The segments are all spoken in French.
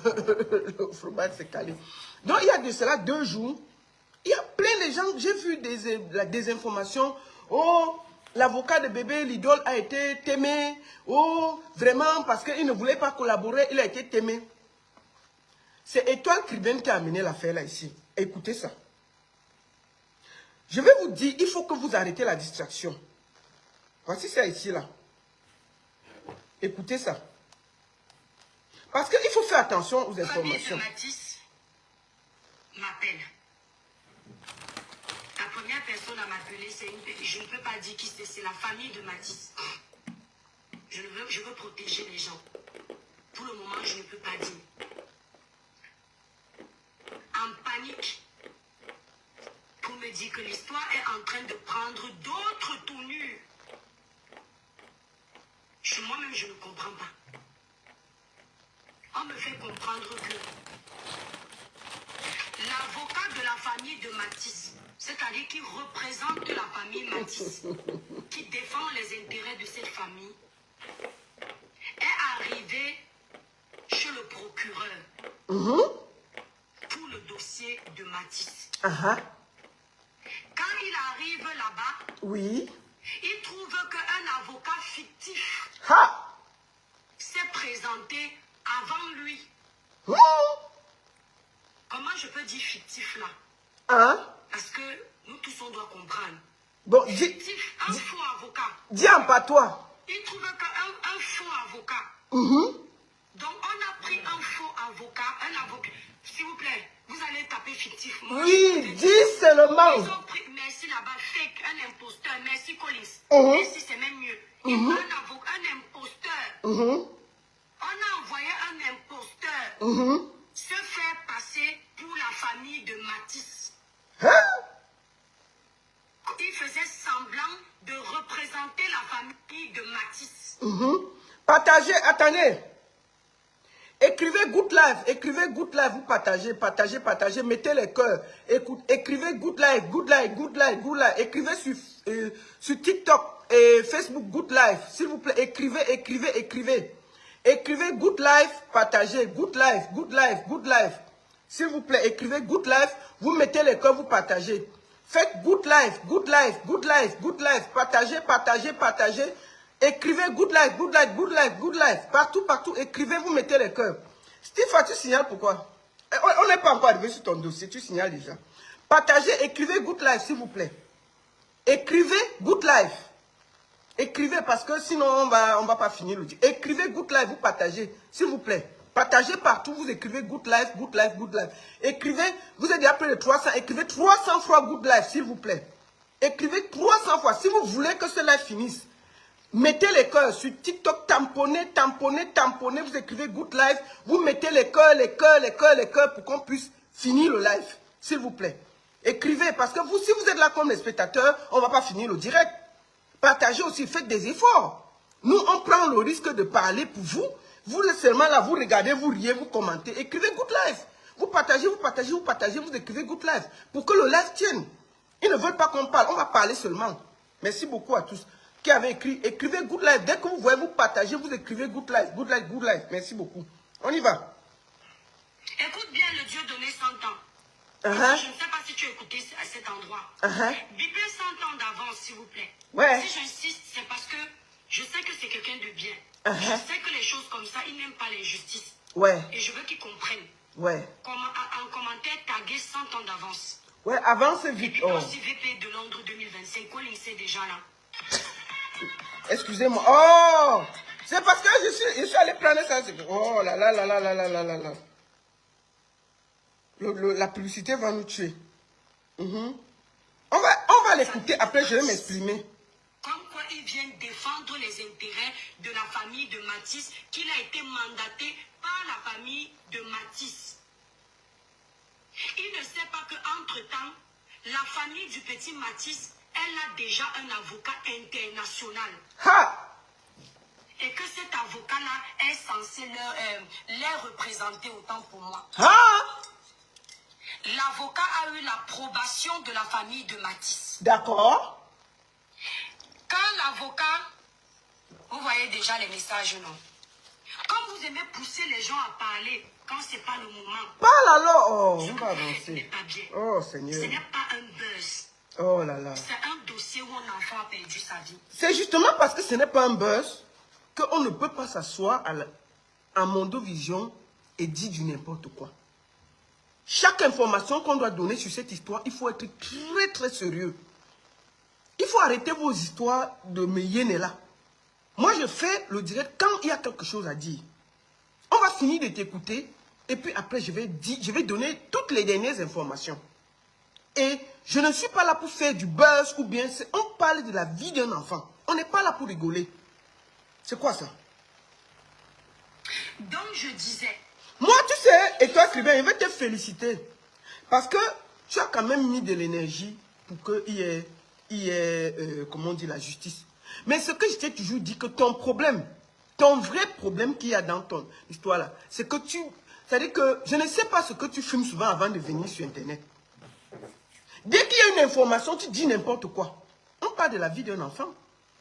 le fromage s'est calé. Donc, il y a de cela 2 jours. Il y a plein de gens, j'ai vu des informations. Oh, l'avocat de bébé, l'idole a été témé. Oh, vraiment, parce qu'il ne voulait pas collaborer, il a été témé. C'est Étoile Cribène qui a amené l'affaire là ici. Écoutez ça. Je vais vous dire, il faut que vous arrêtez la distraction. Voici ça ici là. Écoutez ça. Parce qu'il faut faire attention aux informations. La famille de Matisse m'appelle. La première personne à m'appeler, je ne peux pas dire qui c'est la famille de Matisse. Je veux protéger les gens. Pour le moment, je ne peux pas dire. En panique, pour me dire que l'histoire est en train de prendre d'autres tournures. Moi-même, je ne comprends pas. On me fait comprendre que l'avocat de la famille de Matisse, c'est-à-dire qui représente la famille Matisse, qui défend les intérêts de cette famille, est arrivé chez le procureur pour le dossier de Matisse. Quand il arrive là-bas, oui, il trouve qu'un avocat fictif s'est présenté avant lui. Comment je peux dire fictif là? Parce que nous tous on doit comprendre. Bon, Fictif, un faux avocat. Dis en patois. Il trouve qu'un faux avocat. Donc on a pris un faux avocat, s'il vous plaît, vous allez taper fictif. Oui, dis seulement. Ils ont pris, merci là-bas, fake, un imposteur, merci Collins. Merci, c'est même mieux. Un imposteur. On a envoyé un imposteur se faire passer pour la famille de Matisse. Il faisait semblant de représenter la famille de Matisse. Partagez, attendez. Écrivez Good Life, vous partagez, mettez les cœurs. Écrivez Good Life. Écrivez sur TikTok et Facebook Good Life, s'il vous plaît. Écrivez Good Life, partagez. Good Life. S'il vous plaît, écrivez Good Life, vous mettez les cœurs, vous partagez. Faites Good Life. Partagez. Écrivez Good Life. Partout. Écrivez, vous mettez les cœurs. Steve, tu signales pourquoi? On n'est pas encore arrivé sur ton dossier, tu signales déjà. Partagez, écrivez Good Life, s'il vous plaît. Écrivez Good Life. Écrivez, parce que sinon, on va pas finir le dire. Écrivez Good Life, vous partagez, s'il vous plaît. Partagez partout, vous écrivez Good Life. Écrivez, vous êtes déjà près de 300, écrivez 300 fois Good Life, s'il vous plaît. Écrivez 300 fois. Si vous voulez que ce live finisse, mettez les cœurs sur TikTok, tamponnez, vous écrivez Good Life, vous mettez les cœurs pour qu'on puisse finir le live, s'il vous plaît. Écrivez, parce que vous, si vous êtes là comme les spectateurs, on ne va pas finir le direct. Partagez aussi, faites des efforts. Nous, on prend le risque de parler pour vous. Vous êtes seulement là, vous regardez, vous riez, vous commentez. Écrivez Good Life. Vous partagez, vous écrivez Good Life. Pour que le live tienne. Ils ne veulent pas qu'on parle, on va parler seulement. Merci beaucoup à tous qui avez écrit. Écrivez Good Life. Dès que vous voyez, vous partagez, vous écrivez Good Life. Merci beaucoup. On y va. Écoute bien le Dieu donné 100 ans. Je ne sais pas si tu as écouté à cet endroit. Bipez 100 ans d'avance, s'il vous plaît. Ouais. Si j'insiste, c'est parce que je sais que c'est quelqu'un de bien. Je sais que les choses comme ça, il n'aime pas l'injustice. Ouais. Et je veux qu'il comprenne. Ouais. En commentaire, taguer 100 ans d'avance. Ouais, avance vite. Et puis aussi VP de Londres 2025, quoi, il sait déjà là. Excusez-moi. Oh! C'est parce que je suis allé prendre ça. Oh là là. La publicité va nous tuer. On va l'écouter, après je vais m'exprimer. Comme quoi il vient défendre les intérêts de la famille de Matisse, qu'il a été mandaté par la famille de Matisse. Il ne sait pas qu'entre-temps, la famille du petit Matisse, elle a déjà un avocat international. Et que cet avocat-là est censé les représenter autant pour moi. L'avocat a eu l'approbation de la famille de Matisse. D'accord. Quand l'avocat, vous voyez déjà les messages, non? Quand vous aimez pousser les gens à parler, quand ce n'est pas le moment. Parle alors. Oh, Ce on que va vous faites n'est avancer. pas bien. Oh, Ce Seigneur. n'est pas un buzz. Oh là là. C'est un dossier où un enfant a perdu sa vie. C'est justement parce que ce n'est pas un buzz qu'on ne peut pas s'asseoir à Mondovision et dire du n'importe quoi. Chaque information qu'on doit donner sur cette histoire, il faut être très très sérieux. Il faut arrêter vos histoires de me yéner là. Moi, je fais le direct quand il y a quelque chose à dire. On va finir de t'écouter et puis après, je vais donner toutes les dernières informations. Et je ne suis pas là pour faire du buzz ou bien... On parle de la vie d'un enfant. On n'est pas là pour rigoler. C'est quoi ça? Donc, je disais... Moi, tu sais, et toi, Sylvain, je vais te féliciter. Parce que tu as quand même mis de l'énergie pour qu'il y ait, comment on dit, la justice. Mais ce que je t'ai toujours dit, que ton problème, ton vrai problème qu'il y a dans ton histoire là, c'est que c'est-à-dire que je ne sais pas ce que tu fumes souvent avant de venir sur Internet. Dès qu'il y a une information, tu dis n'importe quoi. On parle de la vie d'un enfant.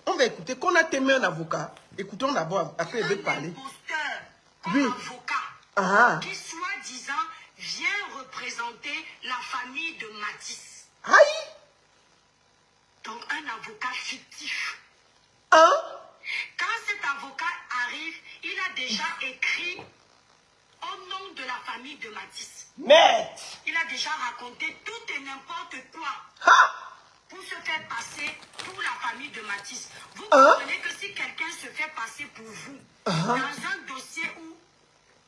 On va écouter. Qu'on a témoin un avocat. Écoutons d'abord, après il va parler. Un imposteur, comme Oui. avocat, qui soi-disant vient représenter la famille de Matisse. Aïe! Donc un avocat fictif. Hein? Quand cet avocat arrive, il a déjà écrit au nom de la famille de Matisse. Merde! Il a déjà raconté tout et n'importe quoi Ha! pour se faire passer pour la famille de Matisse. Vous comprenez que si quelqu'un se fait passer pour vous, dans un dossier où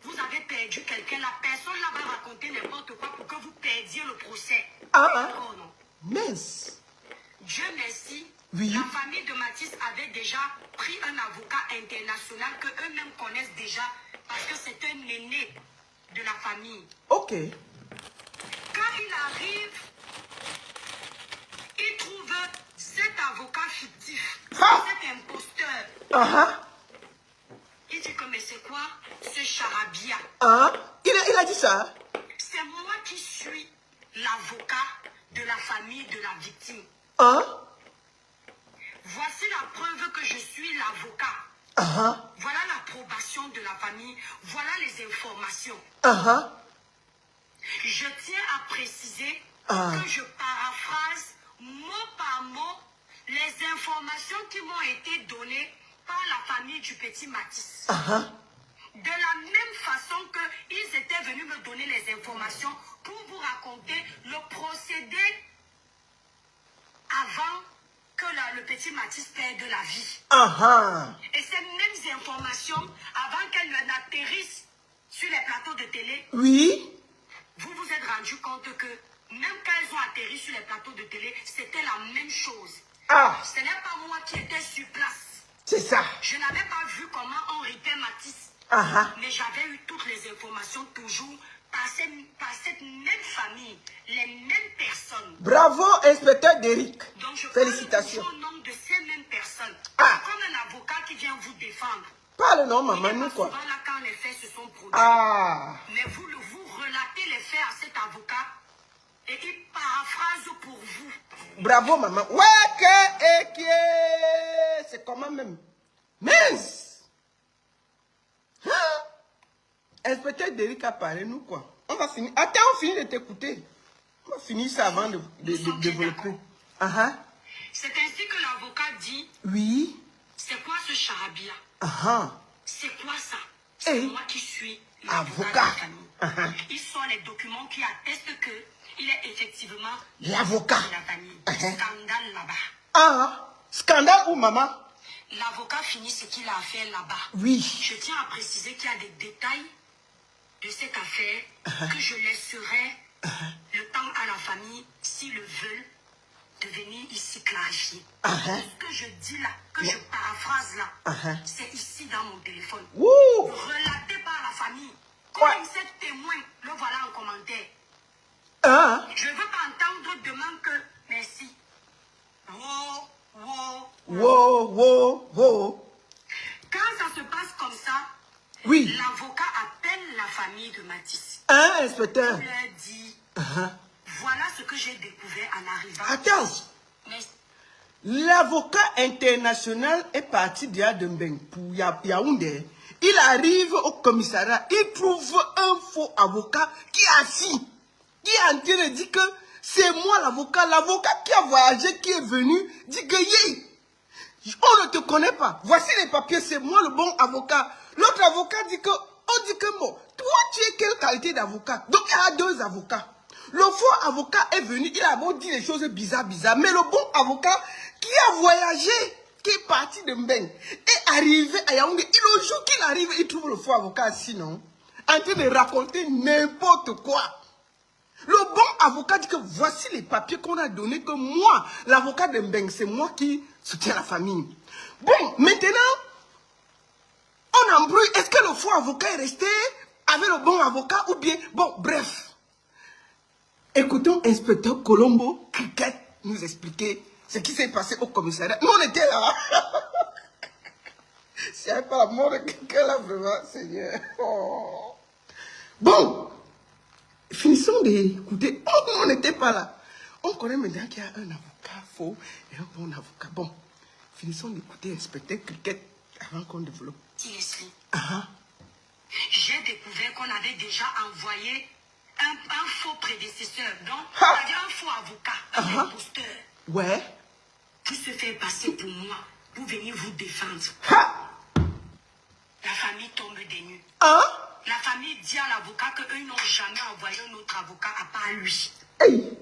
vous avez perdu quelqu'un, la personne là va raconter n'importe quoi pour que vous perdiez le procès. Oh non. Mince! Dieu merci, oui. La famille de Matisse avait déjà pris un avocat international que eux-mêmes connaissent déjà parce que c'est un aîné de la famille. Ok. Quand il arrive, il trouve cet avocat fictif, cet imposteur. Il dit que mais c'est quoi ce charabia? Il a dit ça? C'est moi qui suis l'avocat de la famille de la victime. Voici la preuve que je suis l'avocat. Voilà l'approbation de la famille. Voilà les informations. Je tiens à préciser que je paraphrase mot par mot les informations qui m'ont été données par la famille du petit Matisse. De la même façon qu'ils étaient venus me donner les informations pour vous raconter le procédé avant que le petit Matisse perde la vie. Et ces mêmes informations, avant qu'elles n'atterrissent sur les plateaux de télé, vous vous êtes rendu compte que même quand elles ont atterri sur les plateaux de télé, c'était la même chose. Ce n'est pas moi qui étais sur place. C'est ça. Je n'avais pas vu comment on ripait Matisse. Mais j'avais eu toutes les informations toujours par cette même famille, les mêmes personnes. Bravo, inspecteur Derrick. Donc je félicitations. parle au nom de ces mêmes personnes. Comme un avocat qui vient vous défendre. Parle non, maman, nous quoi. Souvent là quand les faits se sont produits. Mais vous relatez les faits à cet avocat et il paraphrase pour vous. Bravo, maman. C'est comment même? Mince! Inspecteur Derrick a parlé, nous quoi. On va finir. Attends, on finit de t'écouter. On va finir ça avant de développer. C'est ainsi que l'avocat dit. Oui. C'est quoi ce charabia? C'est quoi ça? C'est moi qui suis l'avocat de la famille. Ils sont les documents qui attestent que il est effectivement l'avocat de la famille. Scandale là-bas. Scandale où, maman? L'avocat finit ce qu'il a à faire là-bas. Oui. Je tiens à préciser qu'il y a des détails de cette affaire que je laisserai le temps à la famille, s'ils le veulent, de venir ici clarifier. Ce que je dis là, que je paraphrase là, c'est ici dans mon téléphone. Relaté par la famille. Comme cet témoin, le voilà en commentaire. Je ne veux pas entendre demain que merci. Quand ça se passe comme ça, l'avocat appelle la famille de Matisse. Inspecteur. Il leur dit, voilà ce que j'ai découvert en arrivant. Attends. Mais L'avocat international est parti de Mbeng pour Yaoundé. Il arrive au commissariat, il trouve un faux avocat qui est assis, qui est en train de dire que c'est moi l'avocat. L'avocat qui a voyagé, qui est venu, dit que on ne te connaît pas. Voici les papiers, c'est moi le bon avocat. L'autre avocat dit que, on dit que bon, toi tu es quelle qualité d'avocat? Donc il y a deux avocats. Le faux avocat est venu, il a beau dire des choses bizarres, mais le bon avocat qui a voyagé, qui est parti de Mbeng, est arrivé à Yaoundé. Et le jour qu'il arrive, il trouve le faux avocat sinon, en train de raconter n'importe quoi. Le bon avocat dit que voici les papiers qu'on a donnés, que moi, l'avocat de Mbeng, c'est moi qui soutiens la famille. Bon, maintenant, on embrouille. Est-ce que le faux avocat est resté avec le bon avocat ou bien... Bon, bref. Écoutons inspecteur Colombo Cricket nous expliquer ce qui s'est passé au commissariat. Nous, on était là. C'est pas la mort de quelqu'un là, vraiment, Seigneur. Oh. Bon, finissons d'écouter. On n'était pas là. On connaît maintenant qu'il y a un avocat faux et un bon avocat. Bon, finissons d'écouter inspecteur Cricket avant qu'on développe. J'ai découvert qu'on avait déjà envoyé un faux prédécesseur, donc c'est-à-dire un faux avocat, un imposteur. Ouais. Qui se fait passer pour moi, pour venir vous défendre. La famille tombe des nues. La famille dit à l'avocat qu'eux n'ont jamais envoyé un autre avocat à part lui. Hey.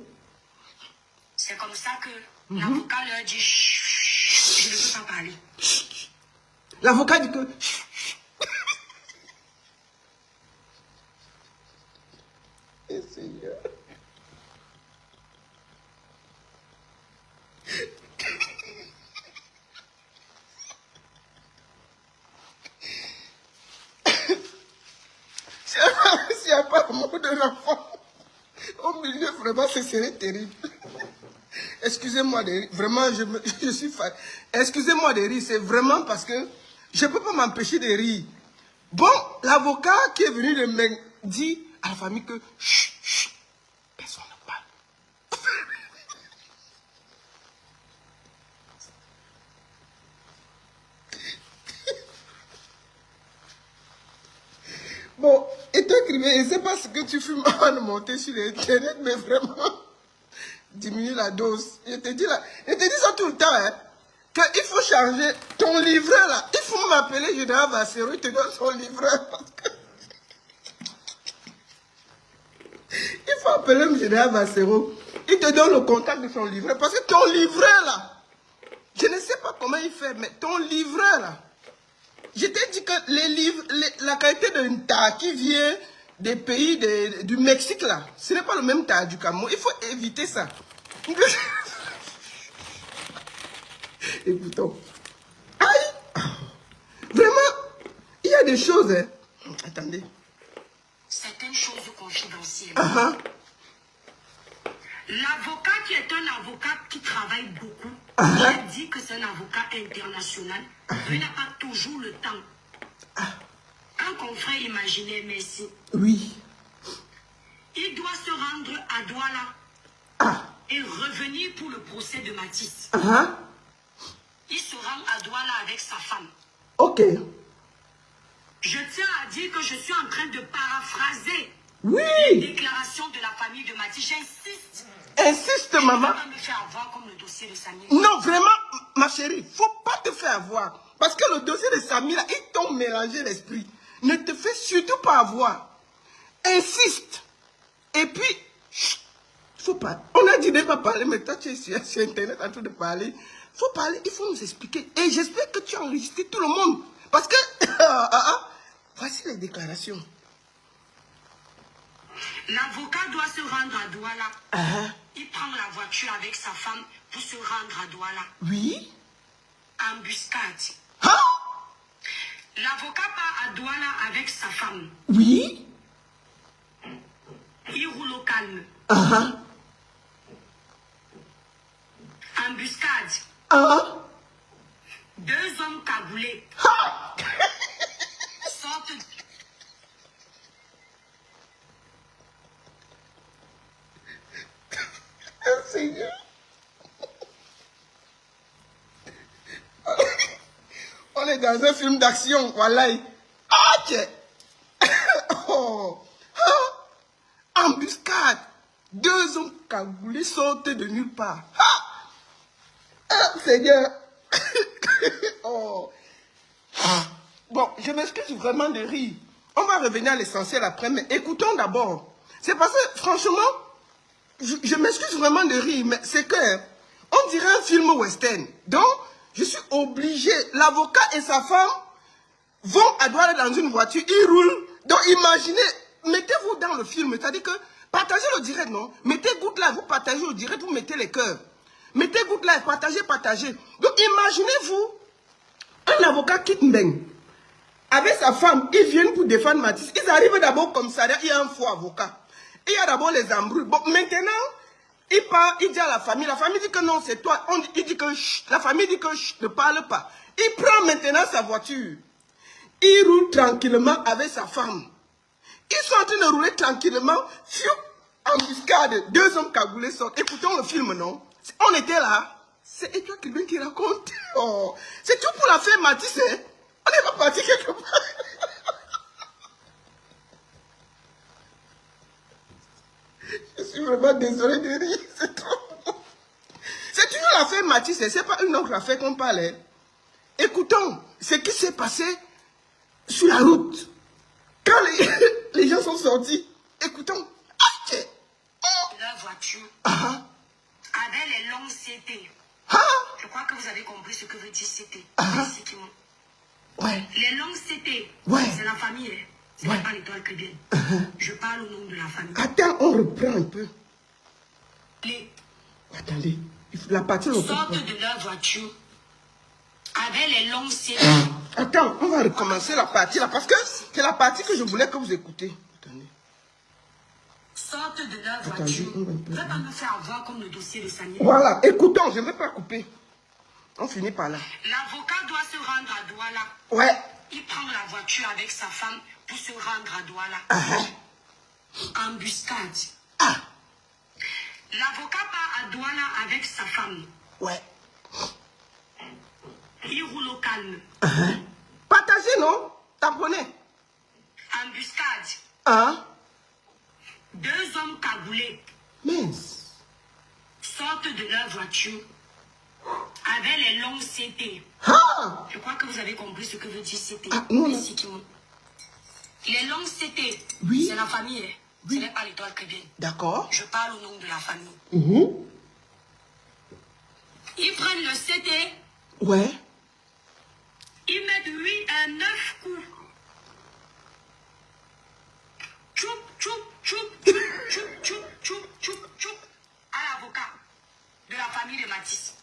C'est comme ça que l'avocat leur dit chut, je ne peux pas parler. L'avocat dit que... Et Seigneur. S'il n'y a pas le mot d'un enfant au milieu, vraiment, ce serait terrible. Excusez-moi de rire. Vraiment, je suis fan. Excusez-moi de rire. C'est vraiment parce que je ne peux pas m'empêcher de rire. Bon, l'avocat qui est venu de me dit à la famille que chut, chut, personne ne parle. Bon, et toi, écrivain, je ne sais pas ce que tu fumes avant de monter sur l'internet, mais vraiment, diminue la dose. Je te dis ça tout le temps, hein, qu'il faut changer ton livreur, là. Il faut m'appeler Général Bassero, il te donne son livreur. Parce que... il faut appeler le Général Bassero, il te donne le contact de son livreur. Parce que ton livreur, là, je ne sais pas comment il fait, mais ton livreur, là, je t'ai dit que les livres, la qualité d'un tas qui vient des pays du Mexique, là, ce n'est pas le même tas du Cameroun. Il faut éviter ça. Écoutons. Aïe! Vraiment, il y a des choses, hein. Attendez. Certaines choses confidentielles. L'avocat qui est un avocat qui travaille beaucoup, qui a dit que c'est un avocat international, il n'a pas toujours le temps. Un confrère imaginaire, merci. Oui. Il doit se rendre à Douala et revenir pour le procès de Matisse. Il se rend à Douala avec sa femme. Ok. Je tiens à dire que je suis en train de paraphraser les déclarations de la famille de Matisse. J'insiste. Insiste, maman. Ne pas me faire avoir comme le dossier de Samir. Non, vraiment, ma chérie, il ne faut pas te faire avoir. Parce que le dossier de Samir, là, ils t'ont mélangé l'esprit. Ne te fais surtout pas avoir. Insiste. Et puis, il faut pas. On a dit de ne pas parler, mais toi, tu es sur Internet en train de parler. Il faut parler, il faut nous expliquer. Et j'espère que tu as enregistré tout le monde. Parce que, voici les déclarations. L'avocat doit se rendre à Douala. Il prend la voiture avec sa femme pour se rendre à Douala. Oui. Embuscade. L'avocat part à Douala avec sa femme. Oui. Il roule au calme. Embuscade. 2 hommes cagoulés sortent. Seigneur. dans un film d'action. Voilà. Ah, tiens. Oh. Ah. Embuscade. 2 hommes cagoulés sortent de nulle part. Ah. Ah, Seigneur. Oh. Bon, je m'excuse vraiment de rire. On va revenir à l'essentiel après, mais écoutons d'abord. C'est parce que, franchement, je m'excuse vraiment de rire, mais c'est que, on dirait un film western. Donc, je suis obligé. L'avocat et sa femme vont à Douala dans une voiture, ils roulent. Donc, imaginez, mettez-vous dans le film, c'est-à-dire que, partagez le direct, non? Mettez Good Life, vous partagez le direct, vous mettez les cœurs. Mettez Good Life, partagez, partagez. Donc, imaginez-vous, un avocat quitte Mbeng. Avec sa femme, ils viennent pour défendre Matisse. Ils arrivent d'abord comme ça, il y a un faux avocat. Il y a d'abord les embrouilles. Bon, maintenant, il part, il dit à la famille dit que non, c'est toi. Il dit que chut, la famille dit que chut, ne parle pas. Il prend maintenant sa voiture. Il roule tranquillement avec sa femme. Ils sont en train de rouler tranquillement. Fiou, embuscade, 2 hommes cagoulés sortent. Écoutons le film, non? On était là. C'est Edouard Kilben qui raconte. Oh, c'est tout pour l'affaire Matisse, hein? On n'est pas parti quelque part. Je suis vraiment désolé de rire. C'est trop bon. C'est toujours l'affaire Matisse. C'est pas une autre affaire qu'on parle. Écoutons ce qui s'est passé sur la route. Quand les gens sont sortis. Écoutons. La voiture Ah. avec les longues CT. Ah. Je crois que vous avez compris ce que veut dire CT. Ah. Ouais. Les longues CT, ouais. C'est la famille. Hein. C'est ouais. pas l'étoile que bien. Je parle au nom de la famille. Attends, on reprend un peu. Les... Attendez. La partie sortent de leur voiture avec les longues CT. Attends, on va recommencer la partie là parce que c'est la partie que je voulais que vous écoutez. Attendez. Sortent de leur voiture. Ne va pas me faire avoir comme le dossier de Sani. Voilà, écoutons, je ne vais pas couper. On finit par là. L'avocat doit se rendre à Douala. Ouais. Il prend la voiture avec sa femme pour se rendre à Douala. Embuscade. Ah. L'avocat part à Douala avec sa femme. Ouais. Il roule au calme. Partagez, non? Tamponnez. Embuscade. Ah. 2 hommes cagoulés. Mince. Sortent de leur voiture avec les longues CT. Ah. Je crois que vous avez compris ce que veut dire CT. Ah, non, non. Les longues CT, oui. C'est la famille. Hein. Oui. Ce n'est pas l'étoile que bien. D'accord. Je parle au nom de la famille. Ils prennent le CT. Ouais. Ils mettent 8 à 9 coups. Choup, choup, choup, choup, choup, choup, choup, choup, choup. À l'avocat de la famille de Matisse.